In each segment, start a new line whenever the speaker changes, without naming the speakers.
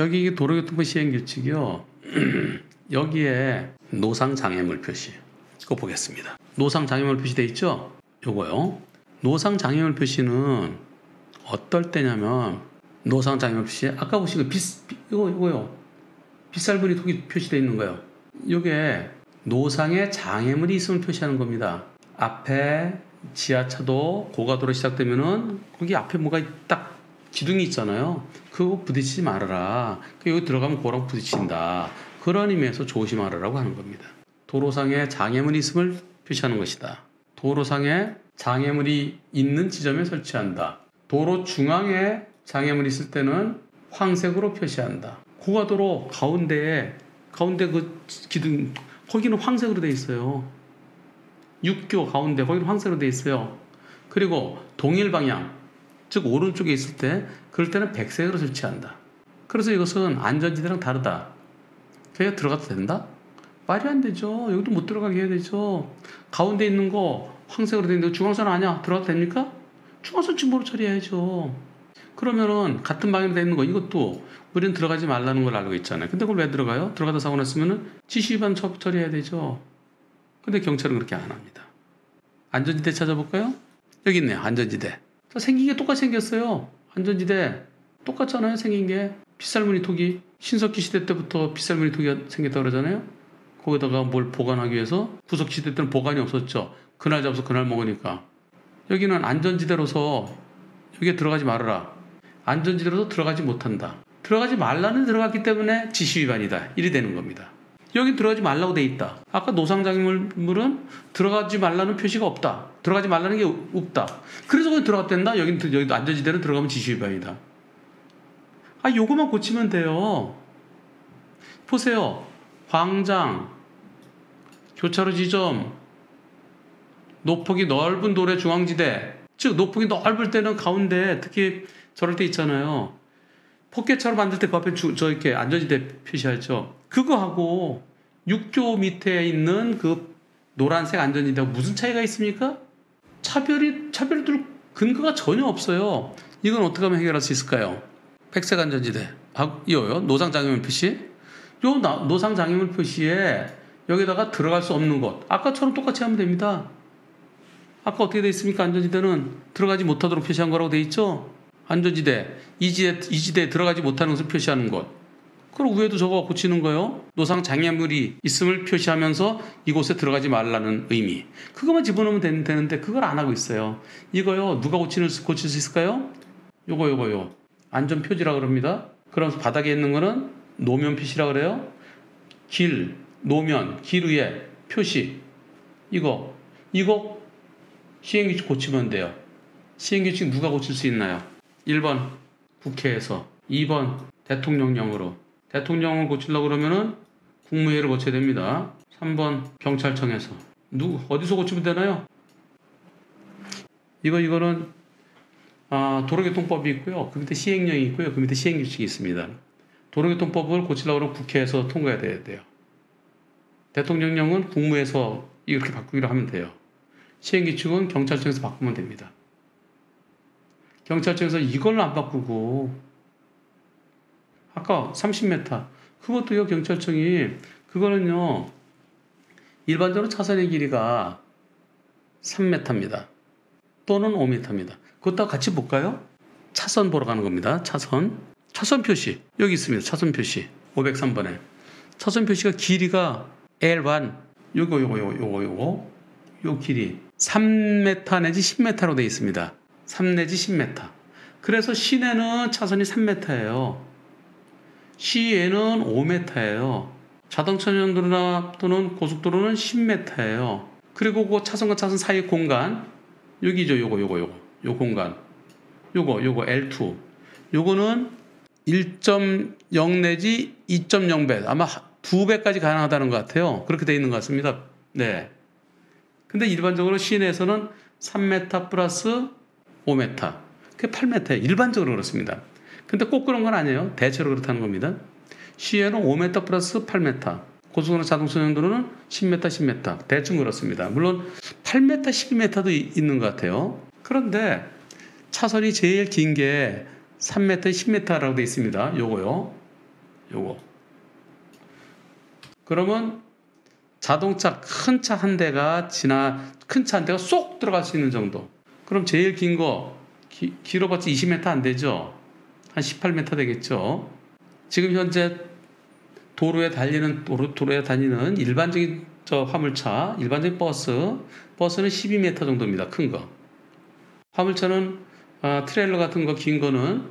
여기 도로교통법 시행규칙이요. 여기에 노상장애물 표시. 그거 보겠습니다. 노상장애물 표시되어 있죠? 요거요. 노상장애물 표시는 어떨 때냐면, 노상장애물 표시, 아까 보신 거 이거요. 빗살무늬 톡이 표시되어 있는 거예요. 요게 노상의 장애물이 있음을 표시하는 겁니다. 앞에 지하차도 고가도로 시작되면은 거기 앞에 뭐가 딱 기둥이 있잖아요. 그거 부딪히지 말아라. 여기 들어가면 그거랑 부딪힌다. 그런 의미에서 조심하라라고 하는 겁니다. 도로상에 장애물이 있음을 표시하는 것이다. 도로상에 장애물이 있는 지점에 설치한다. 도로 중앙에 장애물이 있을 때는 황색으로 표시한다. 고가도로 가운데 그 기둥, 거기는 황색으로 되어 있어요. 육교 가운데 거기는 황색으로 되어 있어요. 그리고 동일 방향, 즉 오른쪽에 있을 때 그럴 때는 백색으로 설치한다. 그래서 이것은 안전지대랑 다르다. 그냥 들어가도 된다? 말이 안 되죠. 여기도 못 들어가게 해야 되죠. 가운데 있는 거 황색으로 되어 있는데 중앙선 아니야. 들어가도 됩니까? 중앙선 침보로 처리해야죠. 그러면은 같은 방향으로 되어 있는 거 이것도 우리는 들어가지 말라는 걸 알고 있잖아요. 근데 그걸 왜 들어가요? 들어가다 사고 났으면은 지시 위반 처리해야 되죠. 근데 경찰은 그렇게 안 합니다. 안전지대 찾아볼까요? 여기 있네요. 안전지대. 생긴 게 똑같이 생겼어요. 안전지대 똑같잖아요. 생긴 게. 빗살무늬 톡이 신석기 시대 때부터 빗살무늬 톡이 생겼다고 그러잖아요. 거기다가 뭘 보관하기 위해서 구석기 시대 때는 보관이 없었죠. 그날 잡아서 그날 먹으니까. 여기는 안전지대로서 여기에 들어가지 말아라. 안전지대로서 들어가지 못한다. 들어가지 말라는 들어갔기 때문에 지시 위반이다. 이리 되는 겁니다. 여기 들어가지 말라고 돼 있다. 아까 노상장애물은 들어가지 말라는 표시가 없다. 들어가지 말라는 게 없다. 그래서 거기 들어갔댄다. 여기도 안전지대로 들어가면 지시 위반이다. 요거만 고치면 돼요. 보세요. 광장, 교차로 지점, 노폭이 넓은 도로의 중앙지대. 즉 노폭이 넓을 때는 가운데 특히 저럴 때 있잖아요. 포켓차로 만들 때 그 앞에 이렇게 안전지대 표시하죠. 그거하고 육교 밑에 있는 그 노란색 안전지대하고 무슨 차이가 있습니까? 차별을 근거가 전혀 없어요. 이건 어떻게 하면 해결할 수 있을까요? 백색 안전지대. 이거요. 노상장애물 표시. 요 노상장애물 표시에 여기다가 들어갈 수 없는 곳. 아까처럼 똑같이 하면 됩니다. 아까 어떻게 돼 있습니까? 안전지대는 들어가지 못하도록 표시한 거라고 돼 있죠? 안전지대, 이 지대에 들어가지 못하는 것을 표시하는 것. 그럼 위에도 저거 고치는 거예요. 노상장애물이 있음을 표시하면서 이곳에 들어가지 말라는 의미. 그것만 집어넣으면 되는데 그걸 안 하고 있어요. 이거요. 누가 고칠 수 있을까요? 요거. 안전표지라고 그럽니다. 그러면서 바닥에 있는 거는 노면 표시라고 그래요. 길, 노면, 길 위에 표시. 이거 시행규칙 고치면 돼요. 시행규칙 누가 고칠 수 있나요? 1번 국회에서, 2번 대통령령으로. 대통령을 고치려고 그러면은 국무회의를 거쳐야 됩니다. 3번 경찰청에서. 어디서 고치면 되나요? 이거는 도로교통법이 있고요. 그 밑에 시행령이 있고요. 그 밑에 시행규칙이 있습니다. 도로교통법을 고치려고 그러면 국회에서 통과해야 돼요. 대통령령은 국무회에서 이렇게 바꾸기로 하면 돼요. 시행규칙은 경찰청에서 바꾸면 됩니다. 경찰청에서 이걸로 안 바꾸고 아까 30m 그것도요. 경찰청이 그거는요. 일반적으로 차선의 길이가 3m입니다. 또는 5m입니다. 그것도 같이 볼까요? 차선 보러 가는 겁니다. 차선 표시 여기 있습니다. 차선 표시 503번에 차선 표시가 길이가 L1 요 길이 3m 내지 10m로 되어 있습니다. 3 내지 10m. 그래서 시내는 차선이 3m예요. 시외는 5m예요. 자동차전도로나 또는 고속도로는 10m예요. 그리고 그 차선과 차선 사이 공간 여기죠. 요 공간. 요거 L2. 요거는 1.0 내지 2.0배. 아마 2배까지 가능하다는 것 같아요. 그렇게 되어 있는 것 같습니다. 네. 근데 일반적으로 시내에서는 3m 플러스 5m. 그게 8m예요. 일반적으로 그렇습니다. 근데 꼭 그런 건 아니에요. 대체로 그렇다는 겁니다. 시외는 5m 플러스 8m. 고속도로 자동차 정도로는 10m. 대충 그렇습니다. 물론 8m, 12m도 있는 것 같아요. 그런데 차선이 제일 긴 게 3m, 10m라고 되어 있습니다. 요거요. 요거. 그러면 자동차 큰 차 한 대가 큰 차 한 대가 쏙 들어갈 수 있는 정도. 그럼 제일 긴 거 길어봤자 20m 안 되죠. 한 18m 되겠죠. 지금 현재 도로에 다니는 일반적인 화물차, 일반적인 버스는 12m 정도입니다. 큰 거. 화물차는 트레일러 같은 거 긴 거는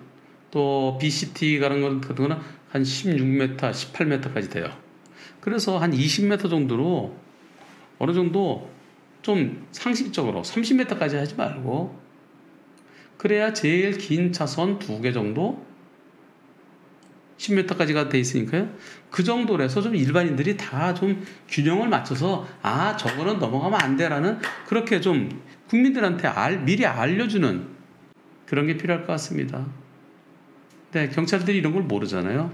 또 BCT 같은 거는 한 16m, 18m까지 돼요. 그래서 한 20m 정도로 어느 정도 좀 상식적으로 30m까지 하지 말고, 그래야 제일 긴 차선 2개 정도 10m까지가 돼 있으니까요. 그 정도로 해서 좀 일반인들이 다 좀 균형을 맞춰서 저거는 넘어가면 안 돼라는, 그렇게 좀 국민들한테 미리 알려주는 그런 게 필요할 것 같습니다. 근데 경찰들이 이런 걸 모르잖아요.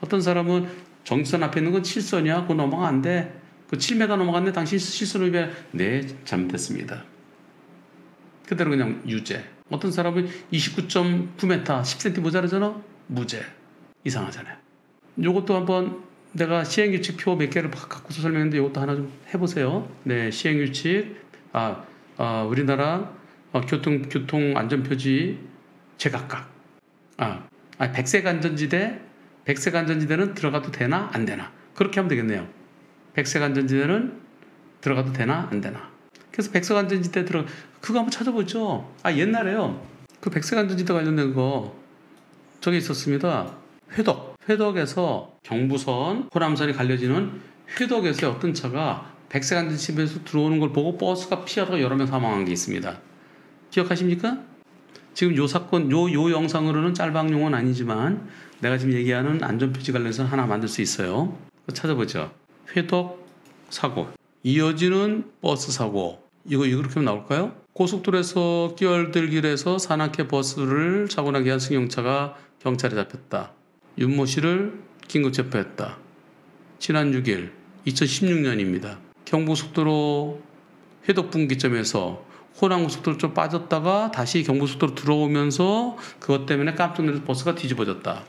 어떤 사람은 정지선 앞에 있는 건 7선이야. 그거 넘어가면 안 돼. 그 7m 넘어갔네. 당신 실수로 위반. 네, 잘못됐습니다. 그대로 그냥 유죄. 어떤 사람은 29.9m, 10cm 모자라잖아. 무죄. 이상하잖아요. 요것도 한번 내가 시행규칙표 몇 개를 갖고서 설명했는데 이것도 하나 좀 해보세요. 네, 시행규칙. 우리나라 교통안전표지 제각각. 백색 안전지대는 들어가도 되나 안 되나, 그렇게 하면 되겠네요. 백색 안전지대는 들어가도 되나 안 되나. 그래서 백색 안전지대 그거 한번 찾아보죠. 옛날에요, 그 백색 안전지대 관련된 거 저기 있었습니다. 회덕에서 경부선 호남선이 갈려지는 회덕에서 어떤 차가 백색 안전지대에서 들어오는 걸 보고 버스가 피하다가 여러 명 사망한 게 있습니다. 기억하십니까? 지금 요 사건, 요 영상으로는 짤방용은 아니지만 내가 지금 얘기하는 안전표지 관련해서 하나 만들 수 있어요. 찾아보죠. 회덕 사고, 이어지는 버스 사고. 이거 그렇게 하면 나올까요? 고속도로에서 끼어들길에서 산악회 버스를 사고 나게 한 승용차가 경찰에 잡혔다. 윤모 씨를 긴급 체포했다. 지난 6일 2016년입니다. 경부속도로 회덕 분기점에서 호남고속도로 좀 빠졌다가 다시 경부속도로 들어오면서 그것 때문에 깜짝 놀라서 버스가 뒤집어졌다.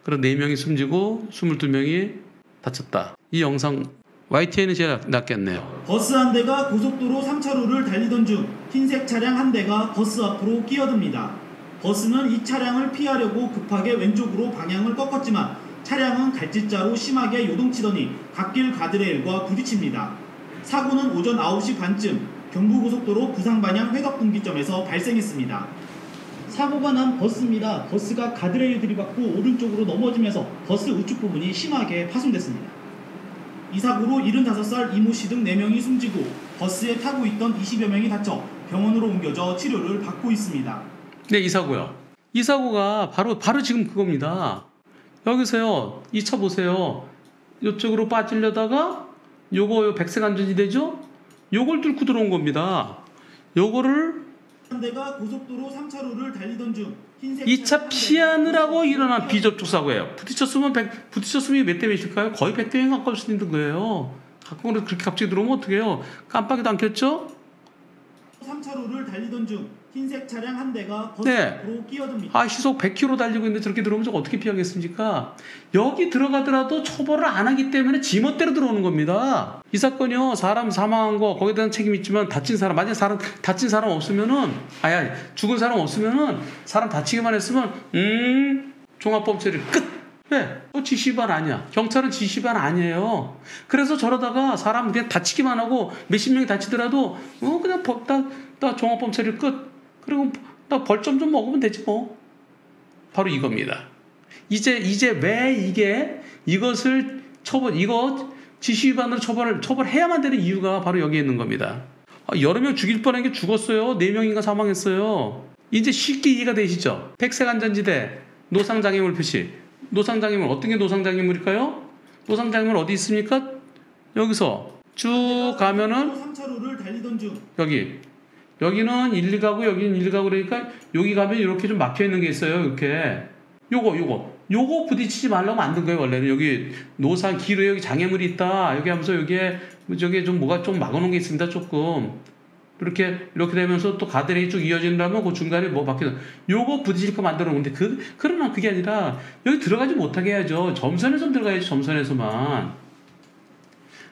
그리고 4명이 숨지고 22명이 다쳤다. 이 영상 YTN이 제일 낫겠네요.
버스 한 대가 고속도로 3차로를 달리던 중 흰색 차량 한 대가 버스 앞으로 끼어듭니다. 버스는 이 차량을 피하려고 급하게 왼쪽으로 방향을 꺾었지만 차량은 갈짓자로 심하게 요동치더니 갓길 가드레일과 부딪힙니다. 사고는 오전 9시 반쯤 경부고속도로 부산 방향 회덕 분기점에서 발생했습니다. 사고가 난 버스입니다. 버스가 가드레일 들이받고 오른쪽으로 넘어지면서 버스 우측 부분이 심하게 파손됐습니다. 이 사고로 75살 이모 씨 등 4명이 숨지고 버스에 타고 있던 20여 명이 다쳐 병원으로 옮겨져 치료를 받고 있습니다.
네, 이 사고요. 이 사고가 바로 지금 그겁니다. 여기서요, 이 차 보세요. 이쪽으로 빠지려다가 요거 백색 안전지대죠? 요걸 뚫고 들어온 겁니다. 요거를
한 대가 고속도로 3차로를 달리던 중 흰색
2차 피하느라고 일어난 비접촉 사고예요. 부딪혔으면 몇 대 몇일까요? 거의 100대에 가까울 수 있는 거예요. 가까운 그렇게 갑자기 들어오면 어떡해요? 깜빡이도 안 켰죠?
3차로를 달리던 중 흰색 차량 한 대가 버스 앞으로 끼어듭니다.
시속 100km 달리고 있는데 저렇게 들어오면 저거 어떻게 피하겠습니까? 여기 들어가더라도 처벌을 안 하기 때문에 지멋대로 들어오는 겁니다. 이 사건이요, 사람 사망한 거 거기에 대한 책임이 있지만 만약에 다친 사람 없으면은, 죽은 사람 없으면은, 사람 다치기만 했으면 종합법 처리 끝. 왜? 지시반 아니야. 경찰은 지시반 아니에요. 그래서 저러다가 사람 그냥 다치기만 하고 몇십 명이 다치더라도 그냥 나 종합법 처리 끝. 그리고 나 벌점 좀 먹으면 되지 뭐. 바로 이겁니다. 이제 왜 이것을 이거 지시 위반으로 처벌해야만 되는 이유가 바로 여기에 있는 겁니다. 여러 명 죽일 뻔한 게 죽었어요. 4명인가 사망했어요. 이제 쉽게 이해가 되시죠? 백색 안전지대, 노상장애물 표시. 노상장애물, 어떤 게 노상장애물일까요? 노상장애물 어디 있습니까? 여기서 쭉 가면은
3차로를 달리던 중
여기는 1, 2가고 여기는 1, 2가고 그러니까 여기 가면 이렇게 좀 막혀 있는 게 있어요. 이렇게 요거 부딪히지 말라고 만든 거예요. 원래는 여기 기로에 여기 장애물이 있다. 여기 하면서 여기에 저기 좀 뭐가 좀 막아놓은 게 있습니다. 조금 이렇게 되면서 또 가드레일이 쭉 이어진다면 그 중간에 뭐 바뀌는 요거 부딪힐 거 만들어 놓는데 그러나 그게 아니라 여기 들어가지 못하게 해야죠. 점선에서 들어가야지. 점선에서만.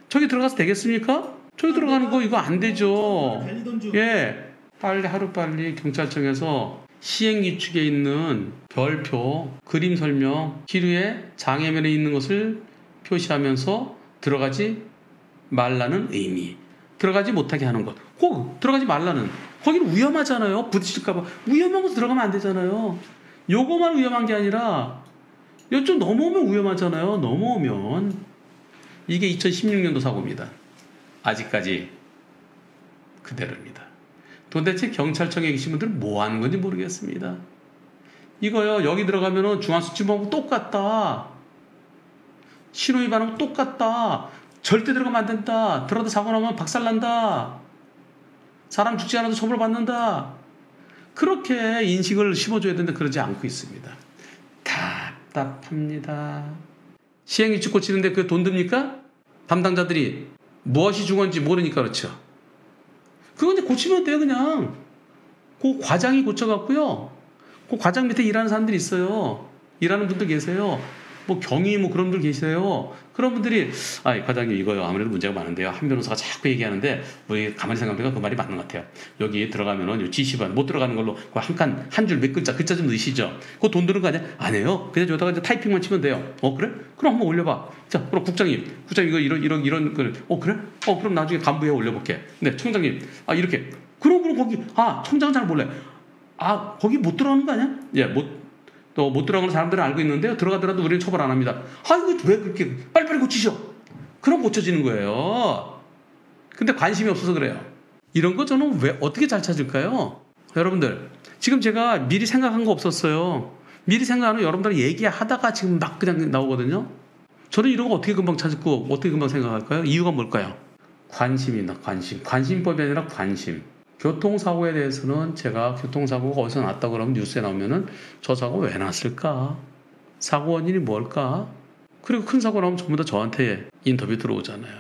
저기 들어가서 되겠습니까? 저기 들어가는 거 이거 안 되죠.
달리던 중
예. 하루빨리 경찰청에서 시행규칙에 있는 별표, 그림 설명, 기류에 장애물에 있는 것을 표시하면서 들어가지 말라는 의미. 들어가지 못하게 하는 것. 꼭 들어가지 말라는. 거기는 위험하잖아요. 부딪힐까봐. 위험한 곳 들어가면 안 되잖아요. 요거만 위험한 게 아니라 이거 좀 넘어오면 위험하잖아요. 넘어오면. 이게 2016년도 사고입니다. 아직까지 그대로입니다. 도대체 경찰청에 계신 분들은 뭐 하는 건지 모르겠습니다. 이거요. 여기 들어가면은 중앙수치범하고 똑같다. 신호위반하고 똑같다. 절대 들어가면 안 된다. 들어가도 사고 나면 박살난다. 사람 죽지 않아도 처벌받는다. 그렇게 인식을 심어줘야 되는데 그러지 않고 있습니다. 답답합니다. 시행규칙 고치는데 그게 돈 듭니까? 담당자들이 무엇이 중요한지 모르니까 그렇죠. 그거 이제 고치면 돼요, 그냥. 그 과장이 고쳐갖고요. 그 과장 밑에 일하는 사람들이 있어요. 일하는 분들 계세요. 뭐 경위 뭐 그런 분들 계세요. 그런 분들이 과장님 이거요 아무래도 문제가 많은데요. 한 변호사가 자꾸 얘기하는데 우리 가만히 생각해보니까 그 말이 맞는 것 같아요. 여기 들어가면은 지시반 못 들어가는 걸로 그 한 줄 몇 글자 좀 넣으시죠. 그거 돈 드는 거 아니야? 안 해요. 그냥 저기다가 이제 타이핑만 치면 돼요. 그래? 그럼 한번 올려봐. 자, 그럼 국장님 이거 이런 걸 그래? 그럼 나중에 간부에 올려볼게. 네, 청장님 이렇게. 그럼 거기 청장은 잘 몰래. 거기 못 들어가는 거 아니야? 예, 또 못 들어가는 사람들은 알고 있는데요. 들어가더라도 우리는 처벌 안 합니다. 이거 왜 그렇게 빨리빨리 고치셔? 그럼 고쳐지는 거예요. 근데 관심이 없어서 그래요. 이런 거 저는 왜 어떻게 잘 찾을까요? 여러분들 지금 제가 미리 생각한 거 없었어요. 미리 생각하는 여러분들 얘기하다가 지금 막 그냥 나오거든요. 저는 이런 거 어떻게 금방 찾고 어떻게 금방 생각할까요? 이유가 뭘까요? 관심이나 관심법이 아니라 관심. 교통사고에 대해서는 제가 교통사고가 어디서 났다고 그러면 뉴스에 나오면은 저 사고 왜 났을까? 사고 원인이 뭘까? 그리고 큰 사고 나오면 전부 다 저한테 인터뷰 들어오잖아요.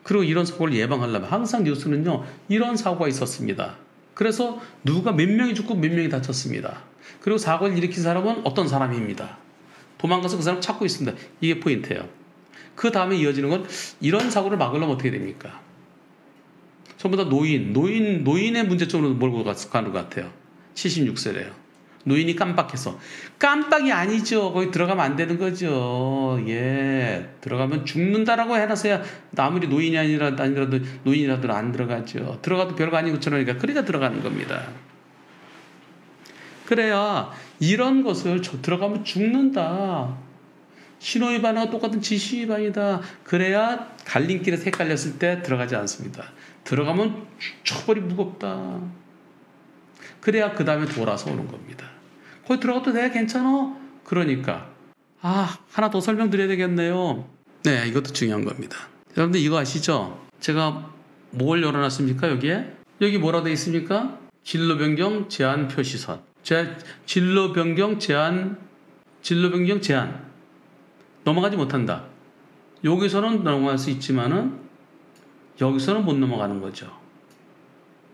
그리고 이런 사고를 예방하려면 항상 뉴스는요. 이런 사고가 있었습니다. 그래서 누가 몇 명이 죽고 몇 명이 다쳤습니다. 그리고 사고를 일으킨 사람은 어떤 사람입니다. 도망가서 그 사람 찾고 있습니다. 이게 포인트예요. 그 다음에 이어지는 건 이런 사고를 막으려면 어떻게 됩니까? 전부 다 노인의 문제점으로 몰고 가는 것 같아요. 76세래요. 노인이 깜빡해서. 깜빡이 아니죠. 거기 들어가면 안 되는 거죠. 예. 들어가면 죽는다라고 해놨어야 아무리 노인이라도 안 들어가죠. 들어가도 별거 아닌 것처럼 그러니까 들어가는 겁니다. 그래야 이런 것을 들어가면 죽는다. 신호위반하고 똑같은 지시위반이다. 그래야 갈림길에서 헷갈렸을 때 들어가지 않습니다. 들어가면 처벌이 무겁다. 그래야 그 다음에 돌아서 오는 겁니다. 거기 들어가도 돼? 괜찮아? 그러니까 하나 더 설명드려야 되겠네요. 네, 이것도 중요한 겁니다. 여러분들 이거 아시죠? 제가 뭘 열어놨습니까? 여기 뭐라 되어 있습니까? 진로 변경 제한 표시선. 진로 변경 제한 넘어가지 못한다. 여기서는 넘어갈 수 있지만은 여기서는 못 넘어가는 거죠.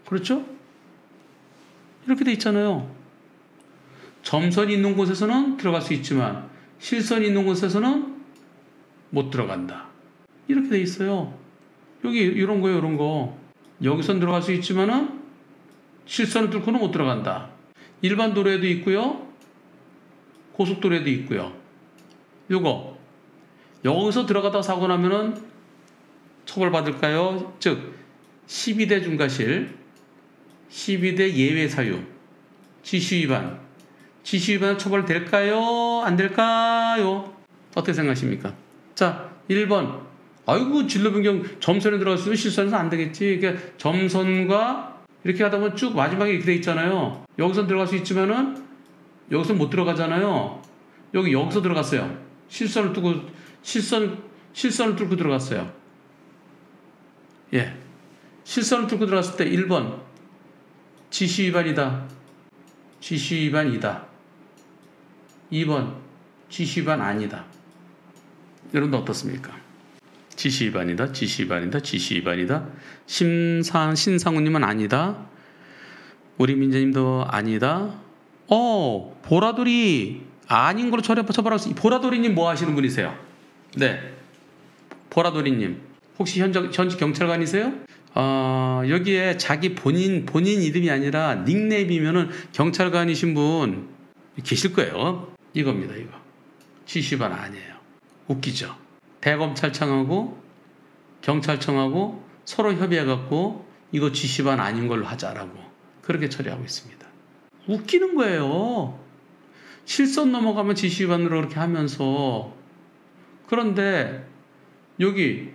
그렇죠? 이렇게 돼 있잖아요. 점선이 있는 곳에서는 들어갈 수 있지만 실선이 있는 곳에서는 못 들어간다. 이렇게 돼 있어요. 여기 이런 거. 여기선 들어갈 수 있지만은 실선을 뚫고는 못 들어간다. 일반 도로에도 있고요. 고속도로에도 있고요. 여기서 들어가다가 사고 나면은 처벌받을까요? 즉 12대 중과실, 12대 예외 사유, 지시위반 처벌될까요? 안 될까요? 어떻게 생각하십니까? 자, 1번. 진로 변경 점선에 들어갔으면 실선에서 안 되겠지. 그러니까 점선과 이렇게 하다 보면 쭉 마지막에 이렇게 돼 있잖아요. 여기서 들어갈 수 있지만은 여기서 못 들어가잖아요. 여기서 들어갔어요. 실선을 뚫고 들어갔어요. 예. 실선을 뚫고 들어갔을 때 1번 지시위반이다. 2번 지시위반 아니다. 여러분들 어떻습니까? 지시 위반이다. 지시 위반이다. 지시 위반이다. 신상우님은 아니다. 우리 민재님도 아니다. 보라돌이 아닌 걸로 처벌하고 있어요. 보라돌이님 뭐 하시는 분이세요? 네. 보라돌이님. 혹시 현직 경찰관이세요? 여기에 자기 본인 이름이 아니라 닉네임이면은 경찰관이신 분 계실 거예요. 이겁니다, 이거. 지시 위반 아니에요. 웃기죠? 대검찰청하고 경찰청하고 서로 협의해갖고 이거 지시 위반 아닌 걸로 하자라고 그렇게 처리하고 있습니다. 웃기는 거예요. 실선 넘어가면 지시 위반으로 그렇게 하면서. 그런데 여기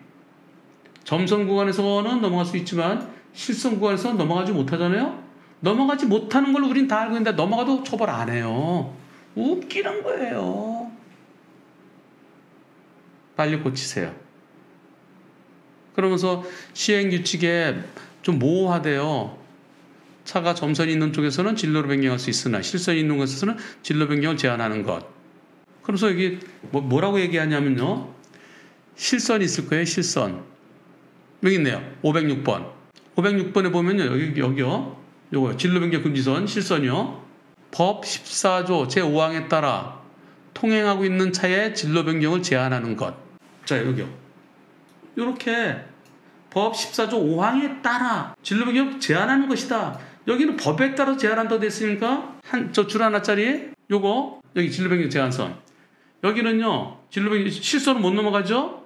점선 구간에서는 넘어갈 수 있지만 실선 구간에서는 넘어가지 못하잖아요. 넘어가지 못하는 걸 우린 다 알고 있는데 넘어가도 처벌 안 해요. 웃기는 거예요. 빨리 고치세요. 그러면서 시행규칙에 좀 모호하대요. 차가 점선이 있는 쪽에서는 진로를 변경할 수 있으나 실선이 있는 곳에서는 진로 변경을 제한하는 것. 그래서 여기 뭐라고 얘기하냐면요. 실선이 있을 거예요. 실선. 여기 있네요. 506번. 506번에 보면요. 여기요. 요거 진로 변경 금지선 실선이요. 법 14조 제5항에 따라 통행하고 있는 차의 진로 변경을 제한하는 것. 자, 여기요. 요렇게 법 14조 5항에 따라 진로 변경 제한하는 것이다. 여기는 법에 따라 제한한다고 됐으니까 저 줄 하나짜리 요거 여기 진로 변경 제한선. 여기는요. 진로 변경 실선은 못 넘어가죠.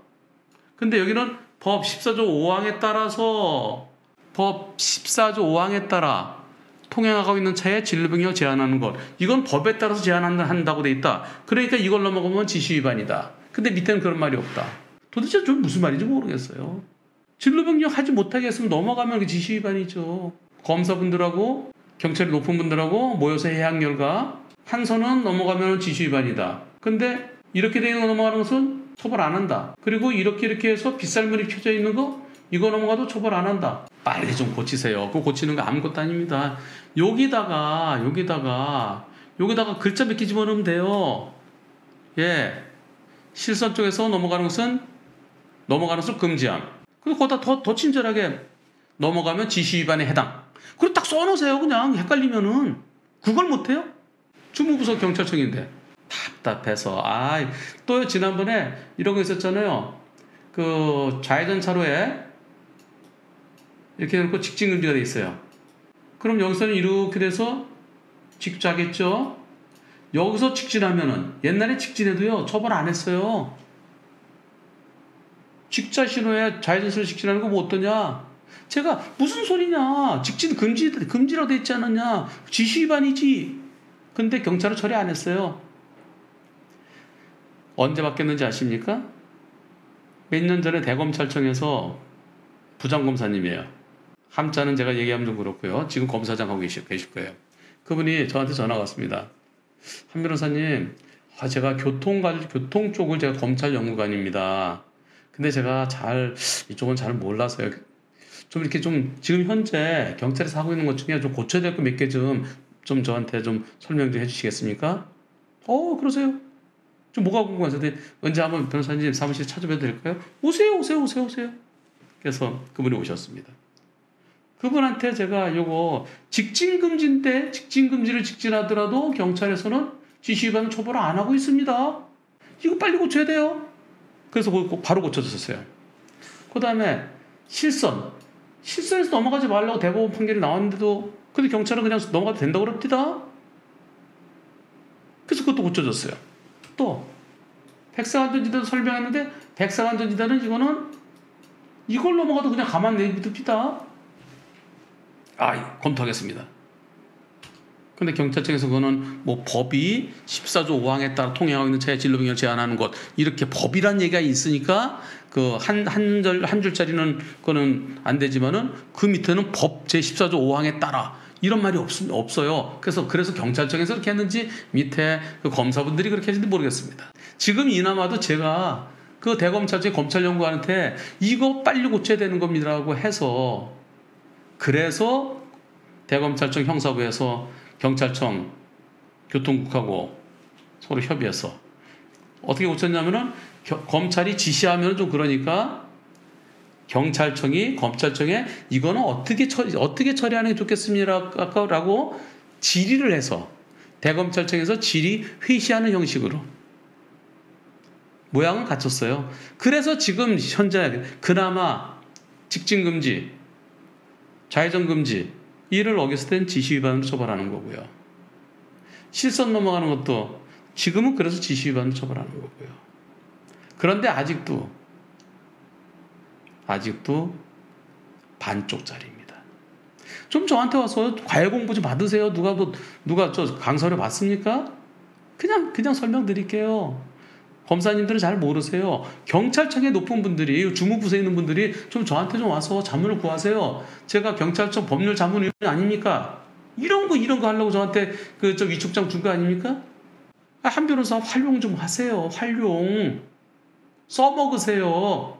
근데 여기는 법 14조 5항에 따라서 법 14조 5항에 따라 통행하고 있는 차에 진로 변경을 제한하는 것. 이건 법에 따라서 제한한다고 돼 있다. 그러니까 이걸 넘어가면 지시 위반이다. 근데 밑에는 그런 말이 없다. 도대체 좀 무슨 말인지 모르겠어요. 진로 변경 하지 못하게 했으면 넘어가면 그 지시 위반이죠. 검사분들하고 경찰이 높은 분들하고 모여서 해양 결과 한 선은 넘어가면 지시 위반이다. 근데 이렇게 되는 거 넘어가는 것은 처벌 안 한다. 그리고 이렇게 해서 빗살물이 켜져 있는 거 이거 넘어가도 처벌 안 한다. 빨리 좀 고치세요. 그거 고치는 거 아무것도 아닙니다. 여기다가 글자 몇 개 집어넣으면 돼요. 예. 실선 쪽에서 넘어가는 것은 금지함. 그리고 거기다 더 친절하게 넘어가면 지시 위반에 해당. 그리고 딱 써놓으세요. 그냥 헷갈리면은. 그걸 못해요? 주무부서 경찰청인데. 답답해서. 또 지난번에 이런 거 있었잖아요. 그 좌회전 차로에 이렇게 해놓고 직진 금지가 돼 있어요. 그럼 여기서는 이렇게 돼서 직주하겠죠. 여기서 직진하면은 옛날에 직진해도요 처벌 안 했어요. 직자 신호에 좌회전선을 직진하는 거 뭐 어떠냐? 제가 무슨 소리냐? 직진 금지라고 돼 있지 않았냐? 지시 위반이지. 근데 경찰은 처리 안 했어요. 언제 바뀌었는지 아십니까? 몇 년 전에 대검찰청에서 부장검사님이에요. 함자는 제가 얘기하면 좀 그렇고요. 지금 검사장 하고 계실 거예요. 그분이 저한테 전화가 왔습니다. 한 변호사님, 제가 교통 쪽을 제가 검찰 연구관입니다. 근데 제가 이쪽은 잘 몰라서요. 좀 이렇게 지금 현재 경찰에서 하고 있는 것 중에 좀 고쳐야 될 거 몇 개 좀 저한테 좀 설명 좀 해주시겠습니까? 그러세요. 좀 뭐가 궁금하세요? 언제 한번 변호사님 사무실 찾아뵈도 될까요? 오세요. 그래서 그분이 오셨습니다. 그분한테 제가 요거 직진금지인데 직진금지를 직진하더라도 경찰에서는 지시 위반은 처벌을 안 하고 있습니다. 이거 빨리 고쳐야 돼요. 그래서 바로 고쳐졌어요. 그 다음에 실선에서 넘어가지 말라고 대법원 판결이 나왔는데도 근데 경찰은 그냥 넘어가도 된다고 그럽니다. 그래서 그것도 고쳐졌어요. 또 백사관전지대도 설명했는데 백사관전지대는 이걸 넘어가도 그냥 가만 내비둡니다. 검토하겠습니다. 근데 경찰청에서 그거는 법이 14조 5항에 따라 통행하고 있는 차의 진로 변경을 제한하는 것 이렇게 법이란 얘기가 있으니까 그 한 줄짜리는 그거는 안 되지만은 그 밑에는 법 제 14조 5항에 따라 이런 말이 없어요. 그래서 경찰청에서 그렇게 했는지 밑에 그 검사분들이 그렇게 했는지 모르겠습니다. 지금 이나마도 제가 그 대검찰청 검찰연구관한테 이거 빨리 고쳐야 되는 겁니다라고 해서 그래서 대검찰청 형사부에서 경찰청 교통국하고 서로 협의해서 어떻게 고쳤냐면은 검찰이 지시하면 좀 그러니까 경찰청이 검찰청에 이거는 어떻게 처리하는 게 좋겠습니다라고 질의를 해서 대검찰청에서 질의 회시하는 형식으로 모양을 갖췄어요. 그래서 지금 현재 그나마 직진금지, 좌회전금지 이를 어겼을 땐 지시위반으로 처벌하는 거고요. 실선 넘어가는 것도 지금은 그래서 지시위반으로 처벌하는 거고요. 그런데 아직도 반쪽짜리입니다. 좀 저한테 와서 과외 공부 좀 받으세요. 누가 저 강사료 받습니까? 그냥 설명드릴게요. 검사님들은 잘 모르세요. 경찰청의 높은 분들이, 주무부서에 있는 분들이 좀 저한테 좀 와서 자문을 구하세요. 제가 경찰청 법률 자문위원 아닙니까? 이런 거 하려고 저한테 저 위촉장 준 거 아닙니까? 한 변호사 활용 좀 하세요. 활용. 써먹으세요.